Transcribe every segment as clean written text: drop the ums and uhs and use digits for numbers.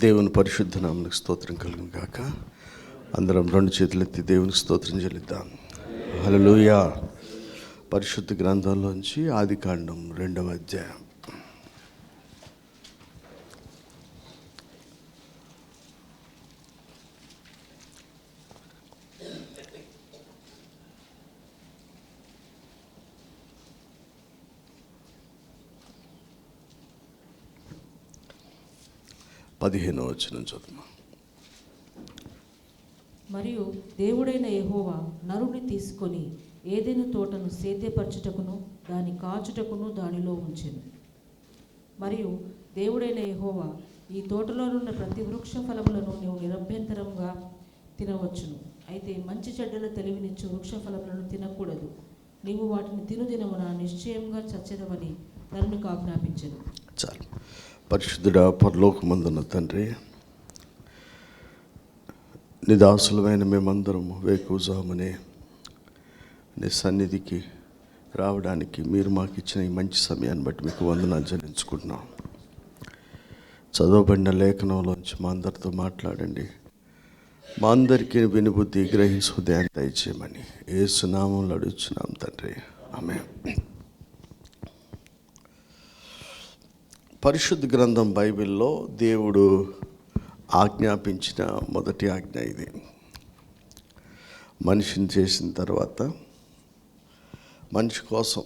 దేవుని పరిశుద్ధ నామమునకు స్తోత్రం కలుగును గాక. అందరం రెండు చేతులెత్తి దేవునికి స్తోత్రం చెల్లిద్దాం. హల్లెలూయా. పరిశుద్ధ గ్రంథంలోంచి ఆదికాండం 2వ అధ్యాయం. పదిహేనవ వచనం చదువు. మరియు దేవుడైన యెహోవా నరుని తీసుకొని ఏదెను తోటను సేద్యపరచుటకును దాని కాచుటకును దానిలో ఉంచెను. మరియు దేవుడైన యెహోవా, ఈ తోటలోనున్న ప్రతి వృక్ష ఫలములను నీవు నిరభ్యంతరంగా తినవచ్చును, అయితే మంచి చెడ్డల తెలివినిచ్చు వృక్ష ఫలములను తినకూడదు. నీవు వాటిని తినుదినమున నిశ్చయంగా చచ్చెదవని నరునికి ఆజ్ఞాపించెను. చాలు. పరిశుద్ధుడా, పరలోకమందున్న తండ్రి, నీ దాసులమైన మేమందరము వేకువజామునే నీ సన్నిధికి రావడానికి మీరు మాకు ఇచ్చిన ఈ మంచి సమయాన్ని బట్టి మీకు వందనాలు చెల్లించుకుంటున్నాం. చదవబడిన లేఖనంలోంచి మా అందరితో మాట్లాడండి. మా అందరికీ వినుబుద్ధి గ్రహించు హృదయాన్ని దయచేయమని యేసు నామములో అడుగుచున్నాం తండ్రి, ఆమేన్. పరిశుద్ధ గ్రంథం బైబిల్లో దేవుడు ఆజ్ఞాపించిన మొదటి ఆజ్ఞ ఇది. మనిషిని చేసిన తర్వాత మనిషి కోసం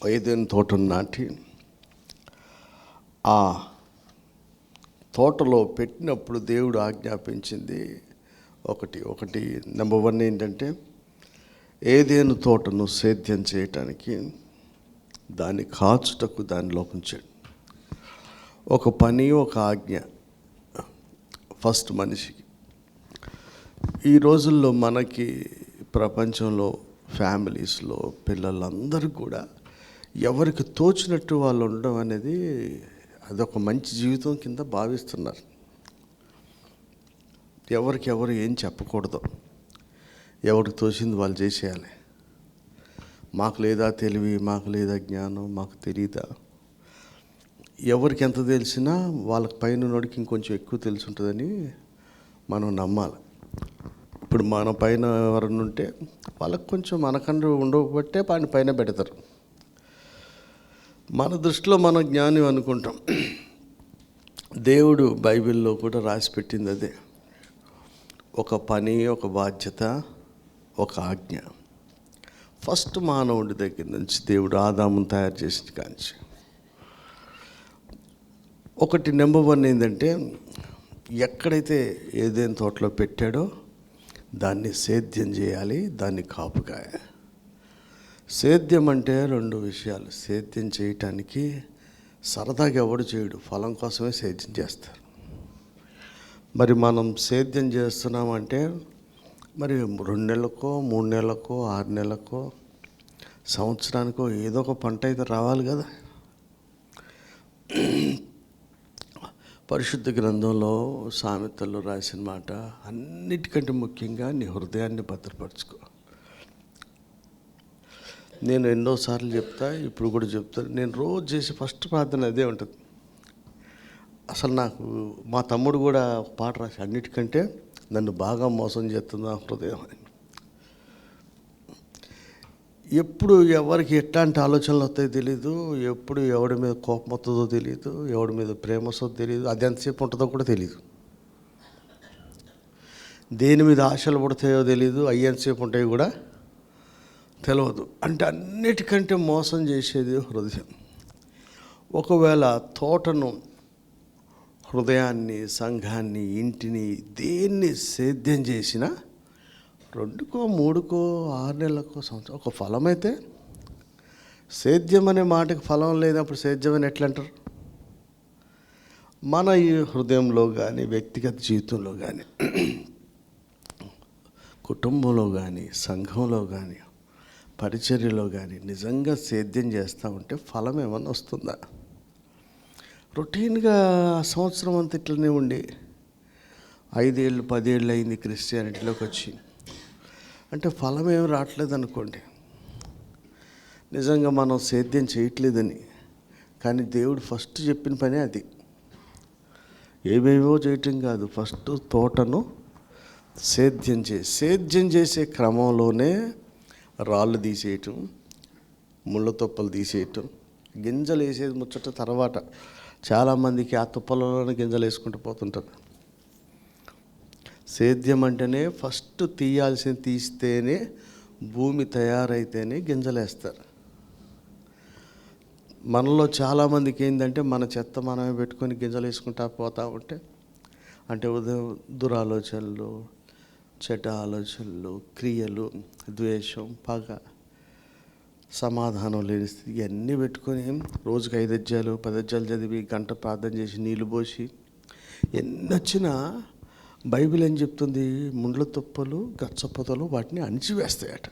ఏదైనా తోటను నాటి ఆ తోటలో పెట్టినప్పుడు దేవుడు ఆజ్ఞాపించింది ఒకటి నెంబర్ 1 ఏంటంటే, ఏదైనా తోటను సేద్యం చేయటానికి దాన్ని కాచుటకు దానిలో ఉంచాడు. ఒక పని, ఒక ఆజ్ఞ ఫస్ట్ మనిషికి. ఈ రోజుల్లో మనకి ప్రపంచంలో ఫ్యామిలీస్లో పిల్లలందరూ కూడా ఎవరికి తోచినట్టు వాళ్ళు ఉండడం అనేది అదొక మంచి జీవితం కింద భావిస్తున్నారు. ఎవరికి ఎవరు ఏం చెప్పకూడదు, ఎవరికి తోచింది వాళ్ళు చేసేయాలి. మాకు లేదా తెలివి, మాకు లేదా జ్ఞానం, మాకు తెలియదా, ఎవరికి ఎంత తెలిసినా వాళ్ళకి పైన నోడికి ఇంకొంచెం ఎక్కువ తెలిసి ఉంటుందని మనం నమ్మాలి. ఇప్పుడు మన పైన ఎవరన్నా ఉంటే వాళ్ళకి కొంచెం మనకన్నా ఉండకపోతే వాడిని పైన పెడతారు. మన దృష్టిలో మనం జ్ఞానం అనుకుంటాం. దేవుడు బైబిల్లో కూడా రాసి పెట్టింది అదే. ఒక పని, ఒక బాధ్యత, ఒక ఆజ్ఞ. ఫస్ట్ మానవుడి దగ్గర నుంచి దేవుడు ఆదామును తయారు చేసిన కాంచి ఒకటి నెంబర్ 1 ఏంటంటే, ఎక్కడైతే ఏదైనా తోటలో పెట్టాడో దాన్ని సేద్యం చేయాలి, దాన్ని కాపుకాయ. సేద్యం అంటే 2 విషయాలు. సేద్యం చేయటానికి సరదాగా ఎవడు చేయడు, ఫలం కోసమే సేద్యం చేస్తారు. మరి మనం సేద్యం చేస్తున్నామంటే మరి 2 నెలలకో, 3 నెలలకో, 6 నెలలకో, సంవత్సరానికో ఏదో ఒక పంట అయితే రావాలి కదా. పరిశుద్ధ గ్రంథంలో సామెతల్లో రాసిన మాట, అన్నిటికంటే ముఖ్యంగా నీ హృదయాన్ని భద్రపరచుకో. నేను ఎన్నోసార్లు చెప్తా, ఇప్పుడు కూడా చెప్తాను. నేను రోజు చేసే ఫస్ట్ ప్రార్థన అదే ఉంటుంది. అసలు నాకు మా తమ్ముడు కూడా ఒక పాట రాసి, అన్నిటికంటే నన్ను బాగా మోసం చేస్తుంది నా హృదయం అని. ఎప్పుడు ఎవరికి ఎట్లాంటి ఆలోచనలు వస్తాయో తెలీదు, ఎప్పుడు ఎవడి మీద కోపం వస్తుందో తెలియదు, ఎవడి మీద ప్రేమ వస్తుందో తెలియదు, అది ఎంతసేపు ఉంటుందో కూడా తెలియదు, దేని మీద ఆశలు పడతాయో తెలీదు, అవి ఎంతసేపు ఉంటాయో కూడా తెలియదు. అంటే అన్నిటికంటే మోసం చేసేది హృదయం. ఒకవేళ తోటను, హృదయాన్ని, సంఘాన్ని, ఇంటిని, దేన్ని సేద్యం చేసినా 2కో 3కో 6 నెలలకో సంవత్సరం ఒక ఫలం అయితే, సేద్యం అనే మాటకి ఫలం లేనప్పుడు సేద్యం అని ఎట్లా అంటారు? మన ఈ హృదయంలో కానీ, వ్యక్తిగత జీవితంలో కానీ, కుటుంబంలో కానీ, సంఘంలో కానీ, పరిచర్యలో కానీ నిజంగా సేద్యం చేస్తూ ఉంటే ఫలం ఏమన్నా వస్తుందా? రొటీన్గా సంవత్సరం అంతా ఇట్లనే ఉండి 5 ఏళ్ళు 10 ఏళ్ళు అయింది క్రిస్టియానిటీలోకి వచ్చి అంటే ఫలం ఏమి రావట్లేదు అనుకోండి. నిజంగా మనం సేద్యం చేయట్లేదని. కానీ దేవుడు ఫస్ట్ చెప్పిన పనే అది. ఏవేవో చేయటం కాదు, ఫస్ట్ తోటను సేద్యం చేసే క్రమంలోనే రాళ్ళు తీసేయటం, ముళ్ళ తుప్పలు తీసేయటం, గింజలు వేసేది ముచ్చట తర్వాత. చాలామందికి ఆ తుప్పలలోనే గింజలు వేసుకుంటూ పోతుంటారు. సేద్యం అంటేనే ఫస్ట్ తీస్తేనే భూమి తయారైతేనే గింజలు వేస్తారు. మనలో చాలామందికి ఏంటంటే మన చెత్త మనమే పెట్టుకొని గింజలు వేసుకుంటా పోతూ ఉంటే, అంటే ఉదయం దురాలోచనలు, చెడ్డ ఆలోచనలు, క్రియలు, ద్వేషం, పగ, సమాధానం లేని స్థితి ఇవన్నీ పెట్టుకొని రోజుకి 5 అధ్యాయాలు 10 అధ్యాయాలు చదివి గంట ప్రార్థన చేసి నీళ్ళు పోసి ఎన్ని వచ్చినా బైబిల్ ఏం చెప్తుంది? ముండ్ల తుప్పలు, గచ్చపొదలు వాటిని అణిచివేస్తాయట.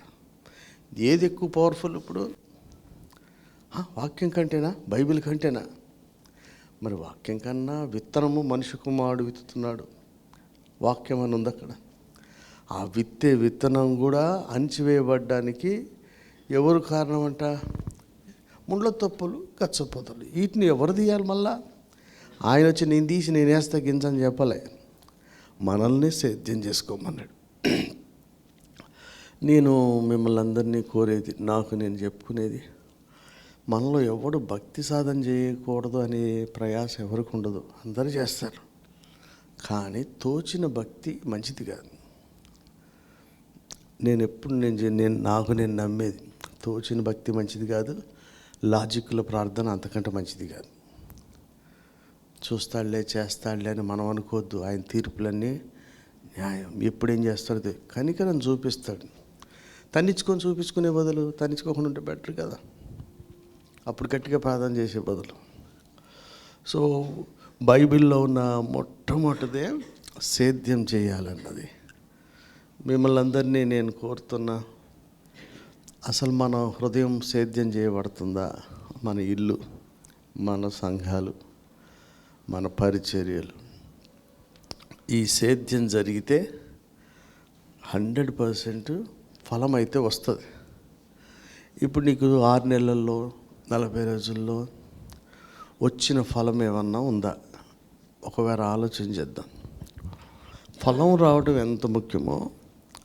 ఏది ఎక్కువ పవర్ఫుల్ ఇప్పుడు? వాక్యం కంటేనా, బైబిల్ కంటేనా? మరి వాక్యం కన్నా విత్తనము మనిషి కుమారుడు విత్తుతున్నాడు, వాక్యం అని ఉంది అక్కడ. ఆ విత్తనం కూడా అణిచివేయబడ్డానికి ఎవరు కారణం అంట? ముండ్ల తుప్పలు, గచ్చపొదలు. వీటిని ఎవరు తీయాలి? మళ్ళా ఆయన వచ్చి నేను తీసి నేను వేస్తా గింజని చెప్పలే, మనల్ని సేద్యం చేసుకోమన్నాడు. నేను మిమ్మల్ని అందరినీ కోరేది, నాకు నేను చెప్పుకునేది, మనలో ఎవడు భక్తి సాధన చేయకూడదు అనే ప్రయాస ఎవరికి ఉండదు, అందరూ చేస్తారు. కానీ తోచిన భక్తి మంచిది కాదు. నేను నమ్మేది, తోచిన భక్తి మంచిది కాదు, లాజిక్ల ప్రార్థన అంతకంటే మంచిది కాదు. చూస్తాడులే చేస్తాడులే అని మనం అనుకోవద్దు. ఆయన తీర్పులన్నీ న్యాయం. ఎప్పుడేం చేస్తాడో కనికరం చూపిస్తాడు. తన్నించుకొని చూపించుకునే బదులు తన్నించుకోకుండా ఉంటే బెటర్ కదా, అప్పుడు గట్టిగా ప్రార్థన చేసే బదులు. సో బైబిల్లో ఉన్న మొట్టమొదటిదే సేద్యం చేయాలన్నది. మిమ్మల్ని అందరినీ నేను కోరుతున్నా, అసలు మన హృదయం సేద్యం చేయబడుతుందా? మన ఇల్లు, మన సంఘాలు, మన పరిచర్యలు, ఈ సేద్యం జరిగితే 100% ఫలం అయితే వస్తుంది. ఇప్పుడు నీకు 6 నెలల్లో 40 రోజుల్లో వచ్చిన ఫలం ఏమన్నా ఉందా? ఒకవేళ ఆలోచన చేద్దాం. ఫలం రావడం ఎంత ముఖ్యమో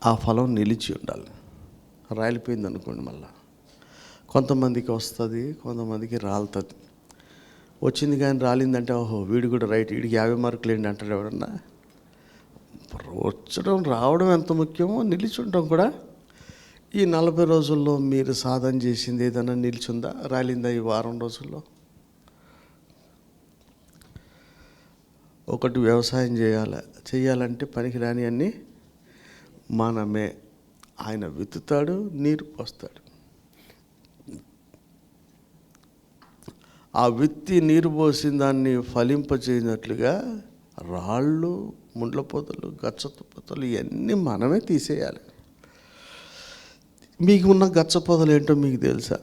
ఆ ఫలం నిలిచి ఉండాలి. రాలిపోయింది అనుకోండి, మళ్ళా కొంతమందికి వస్తుంది, కొంతమందికి రాలుతుంది. వచ్చింది కానీ రాలిందంటే ఓహో వీడు కూడా రైట్, వీడికి 50 మార్కులు ఏంటి అంటాడు ఎవడన్నా. రావడం ఎంత ముఖ్యమో నిలిచి ఉండటం కూడా. ఈ 40 రోజుల్లో మీరు సాధన చేసింది ఏదైనా నిలిచిందా? రాలిందా ఈ వారం రోజుల్లో? ఒకటి వ్యవసాయం చేయాలంటే పనికి రాని అన్నీ మనమే. ఆయన విత్తుతాడు, నీరు పోస్తాడు. ఆ విత్తి నీరు పోసిన దాన్ని ఫలింపచేయనట్లుగా రాళ్ళు, ముండ్ల పొదలు, గచ్చపొదలు ఇవన్నీ మనమే తీసేయాలి. మీకు ఉన్న గచ్చపొదలు ఏంటో మీకు తెలుసా?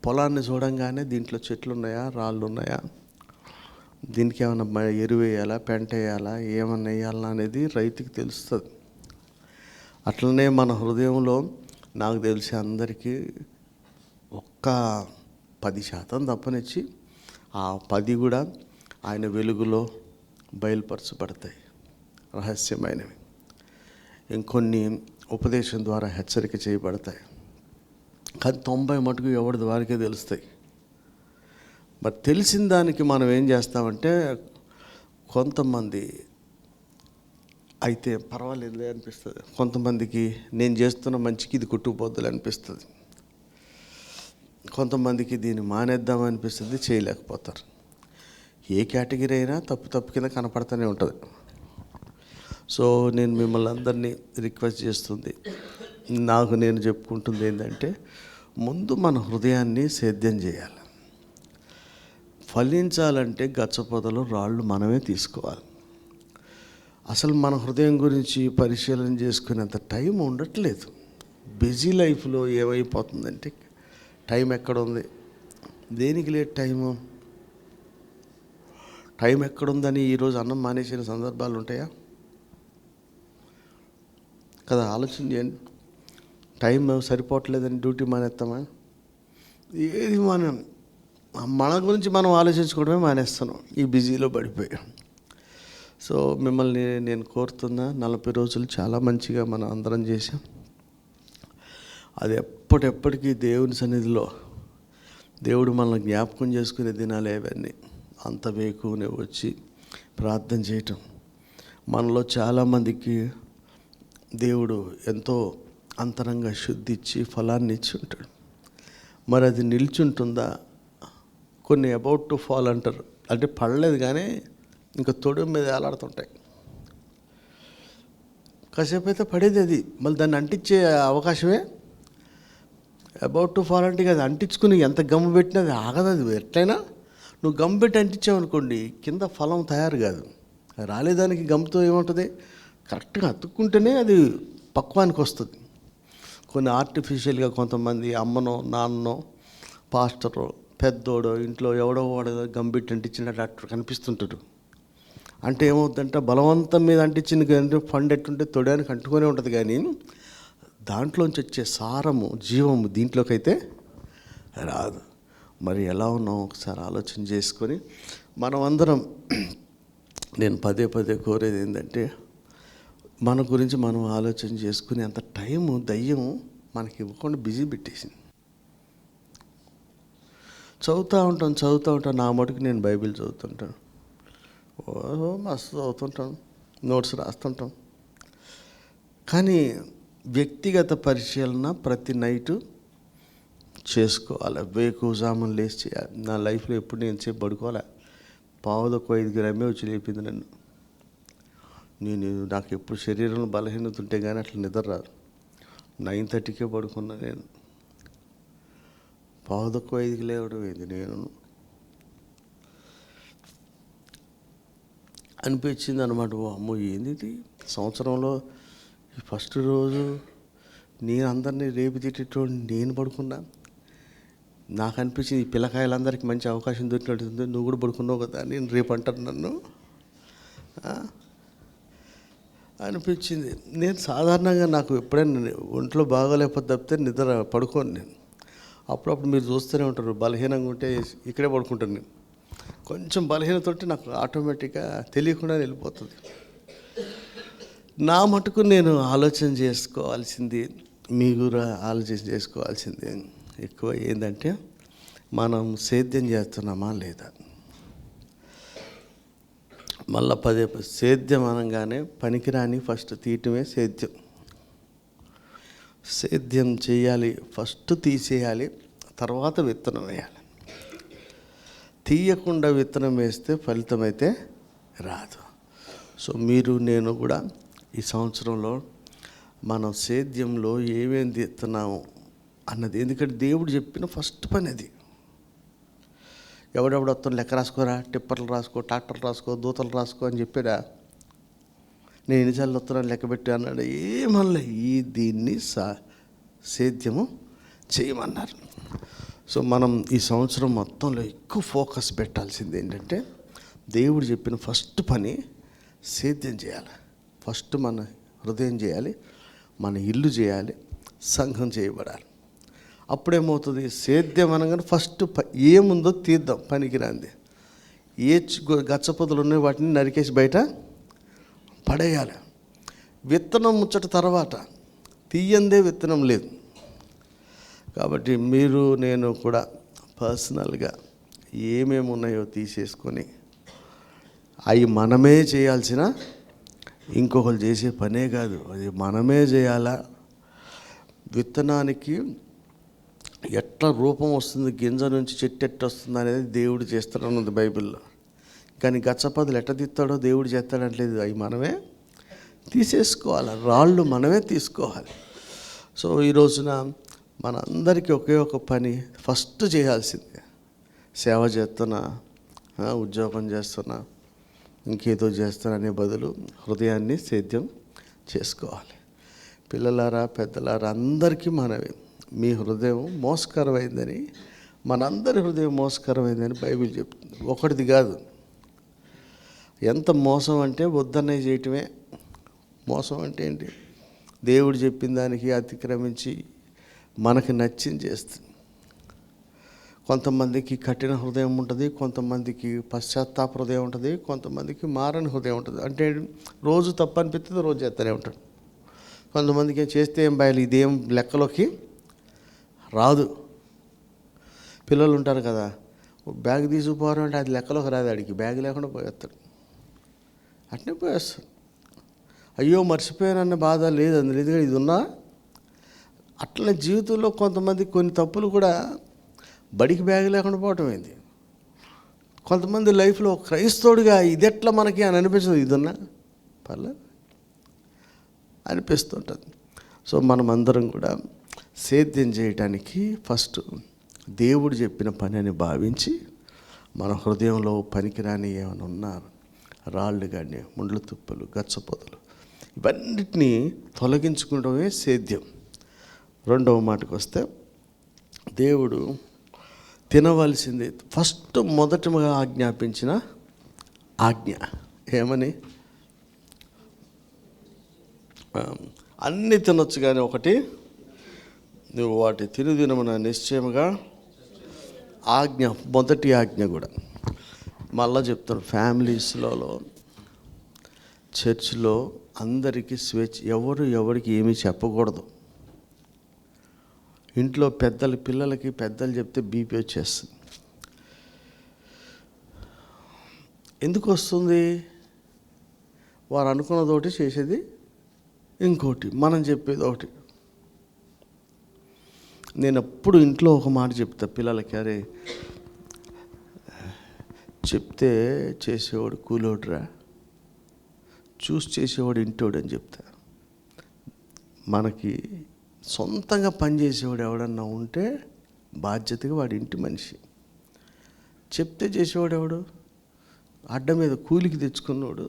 పొలాన్ని చూడంగానే దీంట్లో చెట్లు ఉన్నాయా, రాళ్ళు ఉన్నాయా, దీనికి ఏమైనా ఎరువు వేయాలా, పెంట వేయాలా, ఏమన్నా వేయాలా అనేది రైతుకి తెలుస్తుంది. అట్లనే మన హృదయంలో నాకు తెలిసి అందరికీ ఒక్క 10% తప్పనిచ్చి ఆ 10 కూడా ఆయన వెలుగులో బయలుపరచబడతాయి, రహస్యమైనవి. ఇంకొన్ని ఉపదేశం ద్వారా హెచ్చరిక చేయబడతాయి. కానీ 90 మటుకు ఎవరి వారికే తెలుస్తాయి. మరి తెలిసిన దానికి మనం ఏం చేస్తామంటే, కొంతమంది అయితే పర్వాలేదులే అనిపిస్తుంది, కొంతమందికి నేను చేస్తున్న మంచికి ఇది కొట్టుకుపోద్దులే అనిపిస్తుంది, కొంతమందికి దీన్ని మానేద్దాం అనిపిస్తుంది, చేయలేకపోతారు. ఏ కేటగిరీ అయినా తప్పు కింద కనపడుతూనే ఉంటుంది. సో నేను మిమ్మల్ని అందరినీ రిక్వెస్ట్ చేస్తుంది, నాకు నేను చెప్పుకుంటుంది ఏంటంటే, ముందు మన హృదయాన్ని సేద్యం చేయాలి. ఫలించాలంటే గచ్చపొదలు, రాళ్ళు మనమే తీసుకోవాలి. అసలు మన హృదయం గురించి పరిశీలన చేసుకునేంత టైం ఉండట్లేదు. బిజీ లైఫ్లో ఏమైపోతుందంటే, టైం ఎక్కడ ఉంది? దేనికి లేదు టైం ఎక్కడుందని ఈరోజు అన్నం మానేసిన సందర్భాలు ఉంటాయా కదా? ఆలోచన చేయండి. టైం సరిపోవట్లేదని డ్యూటీ మానేస్తామా? ఏది మన గురించి మనం ఆలోచించుకోవడమే మానేస్తున్నాం ఈ బిజీలో పడిపోయాం. సో మిమ్మల్ని నేను కోరుతున్నా, 40 రోజులు చాలా మంచిగా మనం అందరం చేసాం. అది ఎప్పటికీ దేవుని సన్నిధిలో దేవుడు మనల్ని జ్ఞాపకం చేసుకునే దినాలే అవన్నీ. అంత వేకువనే వచ్చి ప్రార్థన చేయటం. మనలో చాలామందికి దేవుడు ఎంతో అంతరంగా శుద్ధి ఇచ్చి ఫలాన్ని ఇచ్చి ఉంటాడు. మరి అది నిల్చుంటుందా? కొన్ని అబౌట్ టు ఫాల్ అంటారు, అంటే పడలేదు కానీ ఇంకా తొడుగు మీద వేలాడుతుంటాయి. కాసేపు అయితే పడేది అది, మళ్ళీ దాన్ని అంటించే అవకాశమే. అబౌట్ టు ఫాల్ అంటే అది అంటించుకుని ఎంత గమ్ము పెట్టినా అది ఆగదు. అది ఎట్లయినా నువ్వు గమ్ము పెట్టి అంటించావు అనుకోండి, కింద ఫలం తయారు కాదు. రాలేదానికి గమ్ముతో ఏముంటుంది, కరెక్ట్గా అతుక్కుంటేనే అది పక్వానికి వస్తుంది. కొన్ని ఆర్టిఫిషియల్గా కొంతమంది అమ్మనో నాన్ననో పాస్టరో పెద్దోడో ఇంట్లో ఎవడో వాడో గంబిట్టి అంటించినట్టు అట్లా కనిపిస్తుంటాడు. అంటే ఏమవుతుందంటే బలవంతం మీద అంటించింది కానీ ఫండ్ ఎట్టుంటే తొడడానికి అంటుకొనే ఉంటుంది, కానీ దాంట్లోంచి వచ్చే సారము జీవము దీంట్లోకి అయితే రాదు. మరి ఎలా ఉన్నాం ఒకసారి ఆలోచన చేసుకొని మనం అందరం, నేను పదే కోరేది ఏంటంటే మన గురించి మనం ఆలోచన చేసుకుని అంత టైము దయ్యం మనకి ఇవ్వకుండా బిజీ పెట్టేసింది. చదువుతూ ఉంటాను. నా మటుకు నేను బైబిల్ చదువుతుంటాను, మస్తు చదువుతుంటాను, నోట్స్ రాస్తుంటాం. కానీ వ్యక్తిగత పరిశీలన ప్రతి నైటు చేసుకోవాలి. వేకువజామున లేచి చేయాలి. నా లైఫ్లో ఎప్పుడు నేను సేపు పడుకోవాలి. 4:45 రమ్మే వచ్చి లేపింది నన్ను. నాకు ఎప్పుడు శరీరంలో బలహీనత ఉంటే కానీ అట్లా నిద్ర రాదు. 9:30కే పడుకున్నా నేను. 4:45కి లేవడం ఏంది నేను అనిపించింది అనమాట. అమ్మో ఏంది ఇది, సంవత్సరంలో ఫస్ట్ రోజు నేను అందరినీ రేపు తిట్టేటోడిని నేను పడుకున్నా. నాకు అనిపించింది ఈ పిల్లకాయలందరికీ మంచి అవకాశం దొరికినట్టుంది, నువ్వు కూడా పడుకున్నావు కదా, నేను రేపు అంటాను నన్ను అనిపించింది. నేను సాధారణంగా నాకు ఎప్పుడైనా ఒంట్లో బాగోలేకపోతే తప్పితే నిద్ర పడుకోను నేను. అప్పుడప్పుడు మీరు చూస్తూనే ఉంటారు, బలహీనంగా ఉంటే ఇక్కడే పడుకుంటాను నేను. కొంచెం బలహీనత ఉంటే నాకు ఆటోమేటిక్గా తెలియకుండా వెళ్ళిపోతుంది. నా మటుకు నేను ఆలోచన చేసుకోవాల్సింది, మీ కూడా ఆలోచన చేసుకోవాల్సింది ఎక్కువ ఏంటంటే మనం సేద్యం చేస్తున్నామా లేదా. మళ్ళీ సేద్యం అనగానే పనికిరాని ఫస్ట్ తీయటమే సేద్యం. సేద్యం చేయాలి, ఫస్ట్ తీసేయాలి, తర్వాత విత్తనం వేయాలి. తీయకుండా విత్తనం వేస్తే ఫలితం అయితే రాదు. సో మీరు నేను కూడా ఈ సంవత్సరంలో మనం సేద్యంలో ఏమేమి తీస్తున్నాము అన్నది, ఎందుకంటే దేవుడు చెప్పిన ఫస్ట్ పని అది. ఎవడెవడు వస్తాను లెక్క రాసుకోరా, టిప్పర్లు రాసుకో, ట్రాక్టర్లు రాసుకో, దూతలు రాసుకో అని చెప్పాడా? నేను ఎన్నిసార్లు వస్తున్నాను లెక్క పెట్టి అన్నాడు. ఏమన్నా దీన్ని సేద్యము చేయమన్నారు. సో మనం ఈ సంవత్సరం మొత్తంలో ఎక్కువ ఫోకస్ పెట్టాల్సింది ఏంటంటే దేవుడు చెప్పిన ఫస్ట్ పని సేద్యం చేయాలి. ఫస్ట్ మన హృదయం చేయాలి, మన ఇల్లు చేయాలి, సంఘం చేయబడాలి. అప్పుడేమవుతుంది, సేద్యం అనగానే ఫస్ట్ ఏముందో తీద్దాం, పనికిరాంది. ఏ గచ్చపొదలు ఉన్నాయి వాటిని నరికేసి బయట పడేయాలి. విత్తనం ముచ్చట తర్వాత, తీయందే విత్తనం లేదు. కాబట్టి మీరు నేను కూడా పర్సనల్గా ఏమేమి ఉన్నాయో తీసేసుకొని అవి మనమే చేయాల్సిన, ఇంకొకరు చేసే పనే కాదు, అది మనమే చేయాలా. విత్తనానికి ఎట్లా రూపం వస్తుంది, గింజ నుంచి చెట్టు ఎట్ట వస్తుంది అనేది దేవుడు చేస్తాడన్నది బైబిల్లో. కానీ గచ్చపదులు ఎట్ట తీస్తాడో దేవుడు చేస్తాడంటలేదు, అవి మనమే తీసేసుకోవాలి. రాళ్ళు మనమే తీసుకోవాలి. సో ఈ రోజున మనందరికీ ఒకే ఒక పని ఫస్ట్ చేయాల్సిందే. సేవ చేస్తున్నా, ఉద్యోగం చేస్తున్నా, ఇంకేదో చేస్తున్నా అనే బదులు హృదయాన్ని సేద్యం చేసుకోవాలి. పిల్లలారా, పెద్దలారా, అందరికీ మనవి, మీ హృదయం మోసకరమైందని, మనందరి హృదయం మోసకరమైందని బైబిల్ చెప్తుంది. ఒకటిది కాదు. ఎంత మోసం అంటే వద్దనే చేయటమే. మోసం అంటే ఏంటి? దేవుడు చెప్పిన దానికి అతిక్రమించి మనకి నచ్చింది చేస్తుంది. కొంతమందికి కఠిన హృదయం ఉంటుంది, కొంతమందికి పశ్చాత్తాప హృదయం ఉంటుంది, కొంతమందికి మారని హృదయం ఉంటుంది. అంటే రోజు తప్పు అనిపిస్తుంది, రోజు చేస్తూనే ఉంటాడు. కొంతమందికి చేస్తే ఏం బయలు, ఇదేం లెక్కలోకి రాదు. పిల్లలు ఉంటారు కదా, బ్యాగ్ తీసుకుపోవడం అంటే అది లెక్కలోకి రాదు, అడిగి బ్యాగ్ లేకుండా పోయేస్తాడు, అట్నే పోయేస్తాడు. అయ్యో మర్చిపోయానన్న బాధ లేదు, అందులో ఎందుకంటే ఇది ఉన్నా. అట్లనే జీవితంలో కొంతమంది కొన్ని తప్పులు కూడా బడికి బ్యాగ్ లేకుండా పోవటం అయింది. కొంతమంది లైఫ్లో క్రైస్తవుడిగా ఇది ఎట్లా మనకి అని అనిపించదు, ఇది ఉన్నా పర్లేదు అనిపిస్తుంటుంది. సో మనం అందరం కూడా సేద్యం చేయటానికి ఫస్ట్ దేవుడు చెప్పిన పని అని భావించి మన హృదయంలో పనికిరాని ఏమైనా ఉన్నారు, రాళ్ళు కానీ, ముండ్ల తుప్పలు, గచ్చపొదలు, ఇవన్నిటినీ తొలగించుకోవడమే సేద్యం. రెండవ మాటకు వస్తే, దేవుడు తినవలసింది ఫస్ట్ మొదటగా ఆజ్ఞాపించిన ఆజ్ఞ ఏమని? అన్నీ తినొచ్చు కానీ ఒకటి నువ్వు వాటి తినుదినమున నిశ్చయముగా ఆజ్ఞ, మొదటి ఆజ్ఞ కూడా. మళ్ళా చెప్తాను, ఫ్యామిలీస్లో, చర్చ్లో అందరికీ స్వేచ్ఛ, ఎవరికి ఏమీ చెప్పకూడదు. ఇంట్లో పిల్లలకి పెద్దలు చెప్తే బీపీ వచ్చేస్తుంది. ఎందుకు వస్తుంది? వారు అనుకున్నది ఒకటి, చేసేది ఇంకోటి, మనం చెప్పేది ఒకటి. నేను ఎప్పుడు ఇంట్లో ఒక మాట చెప్తా పిల్లలకి, అరే చెప్తే చేసేవాడు కూలోడురా, చూసి చేసేవాడు ఇంటోడు అని చెప్తా. మనకి సొంతంగా పనిచేసేవాడు ఎవడన్నా ఉంటే బాధ్యతగా వాడి ఇంటి మనిషి. చెప్తే చేసేవాడు ఎవడు? అడ్డ మీద కూలికి తెచ్చుకున్నాడు,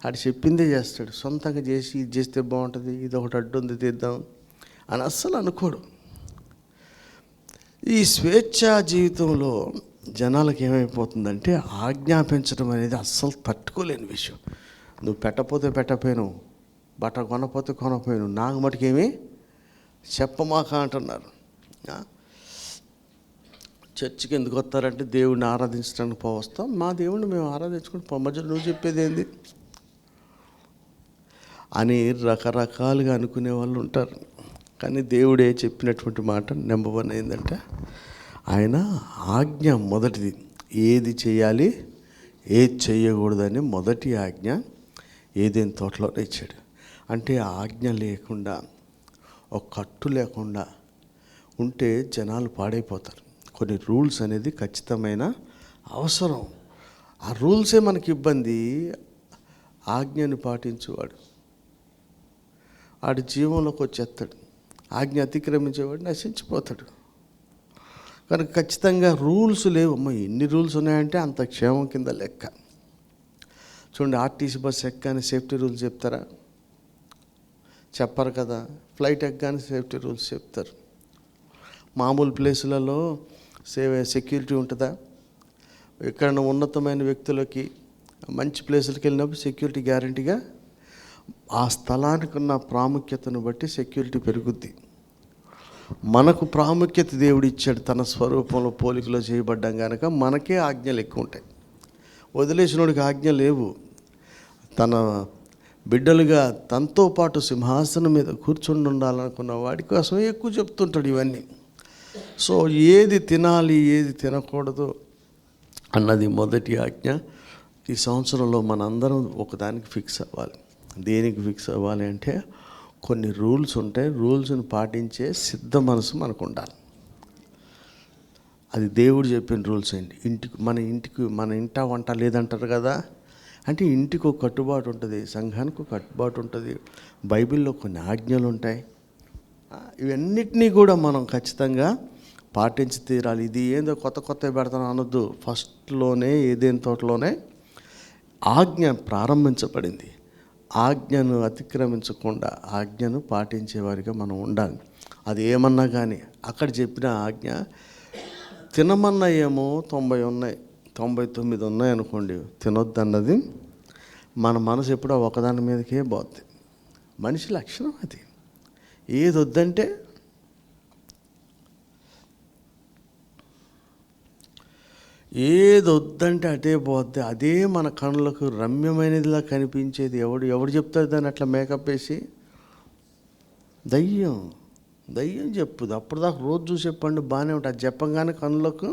ఆడు చెప్పిందే చేస్తాడు. సొంతంగా చేసి ఇది చేస్తే బాగుంటుంది, ఇది ఒకటి అడ్డు ఉంది తీద్దాం అని అస్సలు అనుకోడు. ఈ స్వేచ్ఛా జీవితంలో జనాలకు ఏమైపోతుందంటే ఆజ్ఞాపించడం అనేది అస్సలు తట్టుకోలేని విషయం. నువ్వు పెట్టకపోతే పెట్టపోయాను, బట్ట కొనపోతే కొనపోయాను, నాకు మటుకేమీ చెప్పమాక అంటున్నారు. చర్చికి ఎందుకు వస్తారంటే దేవుడిని ఆరాధించడానికి వస్తాం, మా దేవుడిని మేము ఆరాధించుకుంటే మధ్యలో నువ్వు చెప్పేది ఏంది అని రకరకాలుగా అనుకునే వాళ్ళు ఉంటారు. కానీ దేవుడే చెప్పినటువంటి మాట నెంబర్ 1 ఏంటంటే, ఆయన ఆజ్ఞ మొదటిది, ఏది చేయాలి ఏది చేయకూడదని మొదటి ఆజ్ఞ ఏదైనా తోటలోనే ఇచ్చాడు. అంటే ఆజ్ఞ లేకుండా, ఒక కట్టు లేకుండా ఉంటే జనాలు పాడైపోతారు. కొన్ని రూల్స్ అనేది ఖచ్చితమైన అవసరం. ఆ రూల్సే మనకి ఇబ్బంది. ఆజ్ఞని పాటించేవాడు ఆడి జీవంలోకి వచ్చేస్తాడు, ఆజ్ఞ అతిక్రమించేవాడు నశించిపోతాడు. కనుక ఖచ్చితంగా రూల్స్ లేవు. ఎన్ని రూల్స్ ఉన్నాయంటే అంత క్షేమం కింద లెక్క. చూడండి, ఆర్టీసీ బస్ ఎక్కగానే సేఫ్టీ రూల్స్ చెప్తారా? చెప్పరు కదా. ఫ్లైట్ ఎక్కగానే సేఫ్టీ రూల్స్ చెప్తారు. మామూలు ప్లేసులలో సెక్యూరిటీ ఉంటుందా? ఎక్కడైనా ఉన్నతమైన వ్యక్తులకి మంచి ప్లేసులకి వెళ్ళినప్పుడు సెక్యూరిటీ గ్యారంటీగా ఆ స్థలానికి ఉన్న ప్రాముఖ్యతను బట్టి సెక్యూరిటీ పెరుగుద్ది. మనకు ప్రాముఖ్యత దేవుడు ఇచ్చాడు, తన స్వరూపంలో పోలికలో చేయబడ్డాం కనుక మనకే ఆజ్ఞలు ఎక్కువ ఉంటాయి. వదిలేసినోడికి ఆజ్ఞ లేవు. తన బిడ్డలుగా తనతో పాటు సింహాసనం మీద కూర్చుని ఉండాలనుకున్న వాడి కోసమే ఎక్కువ చెప్తుంటాడు ఇవన్నీ. సో ఏది తినాలి ఏది తినకూడదు అన్నది మొదటి ఆజ్ఞ. ఈ సంవత్సరంలో మనందరం ఒకదానికి ఫిక్స్ అవ్వాలి. దేనికి ఫిక్స్ అవ్వాలి అంటే, కొన్ని రూల్స్ ఉంటాయి, రూల్స్ని పాటించే సిద్ధ మనసు మనకు ఉండాలి. అది దేవుడు చెప్పిన రూల్స్ ఏంటి? మన ఇంట వంట లేదంటారు కదా. అంటే ఇంటికి ఒక కట్టుబాటు ఉంటుంది, సంఘానికి ఒక కట్టుబాటు ఉంటుంది, బైబిల్లో కొన్ని ఆజ్ఞలు ఉంటాయి. ఇవన్నిటినీ కూడా మనం ఖచ్చితంగా పాటించి తీరాలి. ఇది ఏందో కొత్త పెడతాను అనొద్దు. ఫస్ట్లోనే ఏదైనా తోటలోనే ఆజ్ఞ ప్రారంభించబడింది. ఆజ్ఞను అతిక్రమించకుండా ఆజ్ఞను పాటించేవారిగా మనం ఉండాలి. అది ఏమన్నా కానీ అక్కడ చెప్పిన ఆజ్ఞ తినమన్నా ఏమో 90 ఉన్నాయి, 99 ఉన్నాయి అనుకోండి, తినొద్దన్నది మన మనసు ఎప్పుడో ఒకదాని మీదకే పోద్ది. మనిషి లక్షణం అది. ఏది వద్దంటే ఏది వద్దంటే అటే పోద్ది. అదే మన కళ్ళకు రమ్యమైనదిలా కనిపించేది ఎవడు చెప్తాడు దాన్ని అట్లా మేకప్ వేసి? దయ్యం చెప్పుది. అప్పటిదాకా రోజు చూసే పండు బాగానే ఉంటుంది. అది చెప్పంగానే కళ్ళకు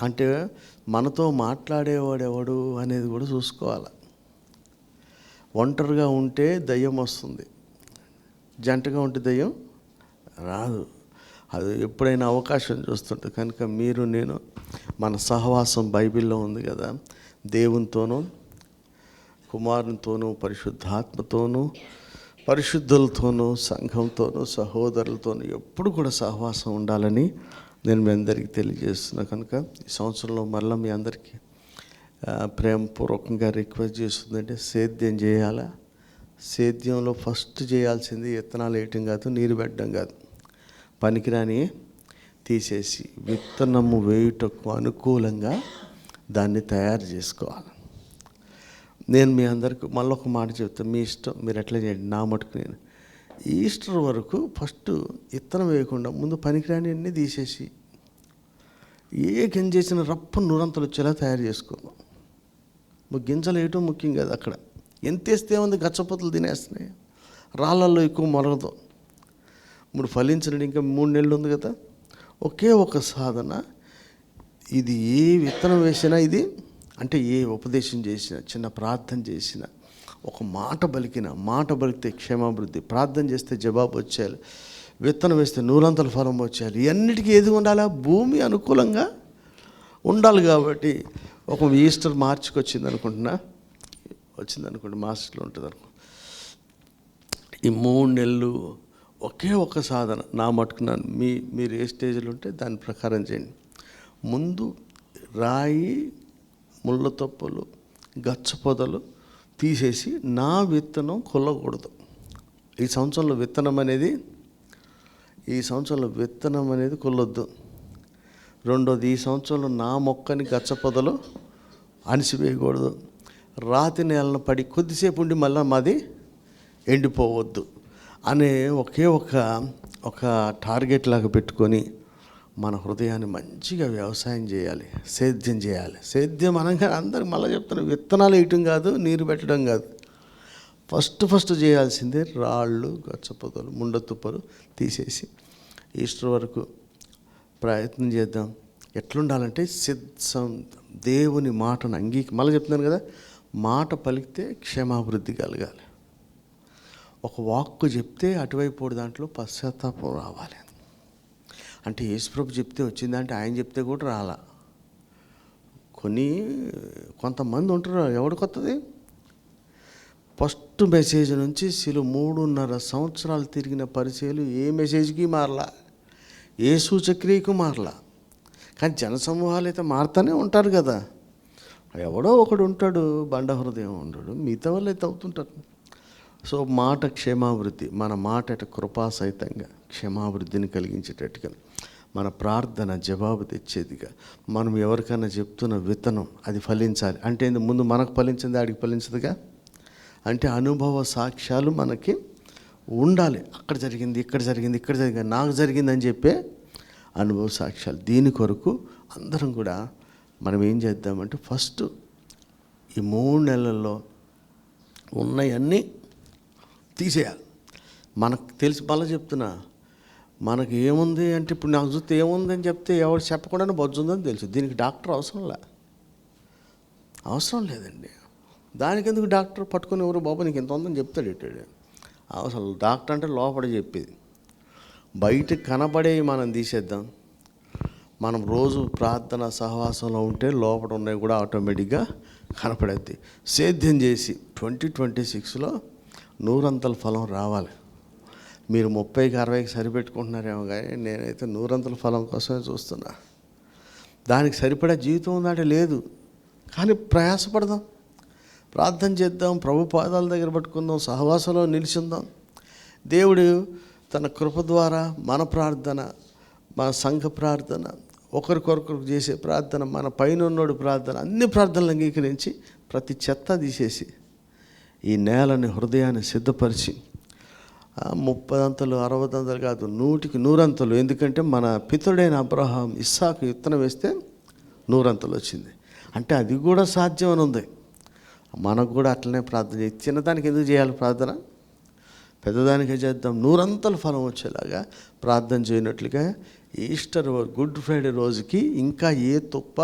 అంటే మనతో మాట్లాడేవాడు ఎవడు అనేది కూడా చూసుకోవాలి. ఒంటరిగా ఉంటే దయ్యం వస్తుంది, జంటగా ఉంటే దయ్యం రాదు. అది ఎప్పుడైనా అవకాశం చూస్తుంటుంది. కనుక మీరు నేను మన సహవాసం బైబిల్లో ఉంది కదా, దేవునితోనూ కుమారునితోనూ పరిశుద్ధాత్మతోనూ పరిశుద్ధులతోనూ సంఘంతోనూ సహోదరులతోనూ ఎప్పుడు కూడా సహవాసం ఉండాలని నేను మీ అందరికీ తెలియజేస్తున్నాను. కనుక ఈ సంవత్సరంలో మళ్ళీ మీ అందరికీ ప్రేమపూర్వకంగా రిక్వెస్ట్ చేస్తుందంటే సేద్యం చేయాలా. సేద్యంలో ఫస్ట్ చేయాల్సింది విత్తనాలు వేయటం కాదు, నీరు పెట్టడం కాదు. పనికిరాని తీసేసి విత్తనము వేయుటకు అనుకూలంగా దాన్ని తయారు చేసుకోవాలి. నేను మీ అందరికీ మళ్ళీ ఒక మాట చెప్తాను, మీ ఇష్టం, మీరు ఎట్లా చేయండి. నా మటుకు నేను ఈస్టర్ వరకు ఫస్ట్ విత్తనం వేయకుండా ముందు పనికిరాని అన్నీ తీసేసి ఏ గింజ చేసిన రప్ప నూరంతలు వచ్చేలా తయారు చేసుకుందాం. గింజలు వేయటం ముఖ్యం కాదు. అక్కడ ఎంత వేస్తే ఉంది, గచ్చపోతలు తినేస్తున్నాయి, రాళ్ళల్లో ఎక్కువ మొరగదు. ఇప్పుడు ఫలించడం ఇంకా 3 నెలలు ఉంది కదా. ఒకే ఒక సాధన, ఇది ఏ విత్తనం వేసినా, ఇది అంటే ఏ ఉపదేశం చేసినా, చిన్న ప్రార్థన చేసినా, ఒక మాట బలికితే క్షేమాభివృద్ధి, ప్రార్థన చేస్తే జవాబు వచ్చేయాలి, విత్తనం వేస్తే 100 ఫలం వచ్చేయాలి. ఇవన్నిటికీ ఏది ఉండాలా? భూమి అనుకూలంగా ఉండాలి. కాబట్టి ఒక ఈస్టర్ మార్చికి వచ్చింది అనుకుంటున్నా, మార్చిలో ఉంటుంది అనుకో. ఈ 3 నెలలు ఒకే ఒక సాధన. నా మటుకున్నాను, మీరు ఏ స్టేజ్లో ఉంటే దాని ప్రకారం చేయండి. ముందు రాయి, ముళ్ళ తొప్పలు, గచ్చ పొదలు తీసేసి నా విత్తనం కొల్లకూడదు. ఈ సంవత్సరంలో విత్తనం అనేది కొల్లొద్దు. రెండోది, ఈ సంవత్సరంలో నా మొక్కని గచ్చ పొదలు అణిసివేయకూడదు. రాతి నేలను పడి కొద్దిసేపు ఉండి మళ్ళీ మాది ఎండిపోవద్దు అనే ఒక టార్గెట్ లాగా పెట్టుకొని మన హృదయాన్ని మంచిగా వ్యవసాయం చేయాలి, సేద్యం చేయాలి. సేద్యం అనగా అందరికి మళ్ళీ చెప్తున్నాను, విత్తనాలు వేయటం కాదు, నీరు పెట్టడం కాదు. ఫస్ట్ చేయాల్సిందే రాళ్ళు, గచ్చపొదలు, ముండ తుప్పలు తీసేసి ఈస్టర్ వరకు ప్రయత్నం చేద్దాం. ఎట్లుండాలంటే దేవుని మాటను మళ్ళీ చెప్తున్నాను కదా, మాట పలికితే క్షేమాభివృద్ధి కలగాలి. ఒక వాక్కు చెప్తే అటువైపు దాంట్లో పశ్చాత్తాపం రావాలి. అంటే యేసుప్రభు చెప్తే వచ్చిందంటే ఆయన చెప్తే కూడా రాలా. కొంతమంది ఉంటారు, ఎవడికి వస్తుంది? ఫస్ట్ మెసేజ్ నుంచి 3.5 సంవత్సరాలు తిరిగిన పరిచయాలు ఏ మెసేజ్కి మారలా, ఏ సూచక్రియకు మారలా. కానీ జనసమూహాలు అయితే మారుతూనే ఉంటారు కదా. ఎవడో ఒకడు ఉంటాడు బండ హృదయం ఉండడు, మిగతా వాళ్ళు అయితే అవుతుంటారు. సో మాట క్షేమాభివృద్ధి, మన మాట కృపాసహితంగా క్షేమాభివృద్ధిని కలిగించేటట్టుగా, మన ప్రార్థన జవాబు తెచ్చేదిగా, మనం ఎవరికైనా చెప్తున్న విత్తనం అది ఫలించాలి. అంటే ముందు మనకు ఫలించింది ఆడికి ఫలించదుగా. అంటే అనుభవ సాక్ష్యాలు మనకి ఉండాలి. అక్కడ జరిగింది, ఇక్కడ జరిగింది, నాకు జరిగిందని చెప్పే అనుభవ సాక్ష్యాలు. దీని కొరకు అందరం కూడా మనం ఏం చేద్దామంటే ఫస్ట్ ఈ 3 నెలల్లో ఉన్నవన్నీ తీసేయాలి. మనకు తెలిసి మళ్ళీ చెప్తున్నా, మనకు ఏముంది అంటే ఇప్పుడు నాకు చూస్తే ఏముందని చెప్తే ఎవరు చెప్పకుండానే బొజ్జుందని తెలుసు. దీనికి డాక్టర్ అవసరం లేదండి. దానికి ఎందుకు డాక్టర్ పట్టుకొని ఎవరు బాబు నీకు ఎంత ఉందని చెప్తాడు ఇట్టాడు. అసలు డాక్టర్ అంటే లోపల చెప్పేది, బయటకు కనబడేవి మనం తీసేద్దాం. మనం రోజు ప్రార్థన సహవాసంలో ఉంటే లోపల ఉన్నవి కూడా ఆటోమేటిక్గా కనపడేది. సేద్యం చేసి 2026లో 100 ఫలం రావాలి. మీరు 30కి 60కి సరిపెట్టుకుంటున్నారేమో, కానీ నేనైతే 100 ఫలం కోసమే చూస్తున్నా. దానికి సరిపడా జీవితం ఉందంటే లేదు, కానీ ప్రయాసపడదాం, ప్రార్థన చేద్దాం, ప్రభు పాదాల దగ్గర పట్టుకుందాం, సహవాసంలో నిలిచిందాం. దేవుడు తన కృప ద్వారా మన ప్రార్థన, మన సంఘ ప్రార్థన, ఒకరికొకరు చేసే ప్రార్థన, మన పైన ఉన్నోడు ప్రార్థన, అన్ని ప్రార్థనలు అంగీకరించి ప్రతి చెత్త తీసేసి ఈ నేలని హృదయాన్ని సిద్ధపరిచి 30 అంతలు 60 అంతలు కాదు, 100కి 100 అంతలు. ఎందుకంటే మన పితరుడైన అబ్రహాం ఇస్సాకు విత్తనం వేస్తే 100 వచ్చింది. అంటే అది కూడా సాధ్యం అని ఉంది. మనకు కూడా అట్లనే ప్రార్థన చేయి. చిన్నదానికి ఎందుకు చేయాలి ప్రార్థన? పెద్దదానికే చేద్దాం. 100 ఫలం వచ్చేలాగా ప్రార్థన చేయనట్లుగా ఈస్టర్ గుడ్ ఫ్రైడే రోజుకి ఇంకా ఏ తుప్ప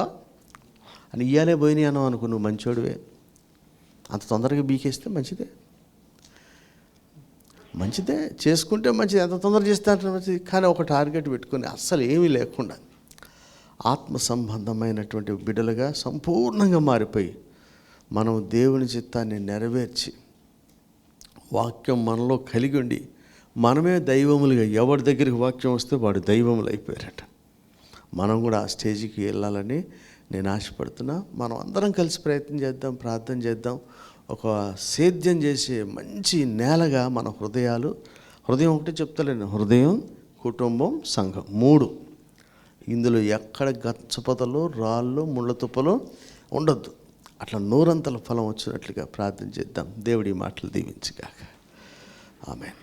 అని ఇయ్యాలే పోయినాయి అన్నావు అనుకో, నువ్వు మంచోడివే. అంత తొందరగా బీకేస్తే మంచిదే చేసుకుంటే మంచిది, ఎంత తొందరగా చేస్తే అంత మంచిది. కానీ ఒక టార్గెట్ పెట్టుకొని అస్సలు ఏమీ లేకుండా ఆత్మ సంబంధమైనటువంటి బిడ్డలుగా సంపూర్ణంగా మారిపోయి మనం దేవుని చిత్తాన్ని నెరవేర్చి వాక్యం మనలో కలిగి ఉండి మనమే దైవములుగా, ఎవరి దగ్గరికి వాక్యం వస్తే వాడు దైవములు అయిపోయారట. మనం కూడా ఆ స్టేజ్కి వెళ్ళాలని నేను ఆశపడుతున్నా. మనం అందరం కలిసి ప్రయత్నం చేద్దాం, ప్రార్థన చేద్దాం. ఒక సేద్యం చేసే మంచి నేలగా మన హృదయం ఒకటి చెప్తలేను, హృదయం, కుటుంబం, సంఘం 3. ఇందులో ఎక్కడ గచ్చపొదలు, రాళ్ళు, ముళ్ళ తుప్పలు ఉండొద్దు. అట్లా 100 ఫలం వచ్చినట్లుగా ప్రార్థన చేద్దాం. దేవుడి మాటలు దీవించుగాక. ఆమేన్.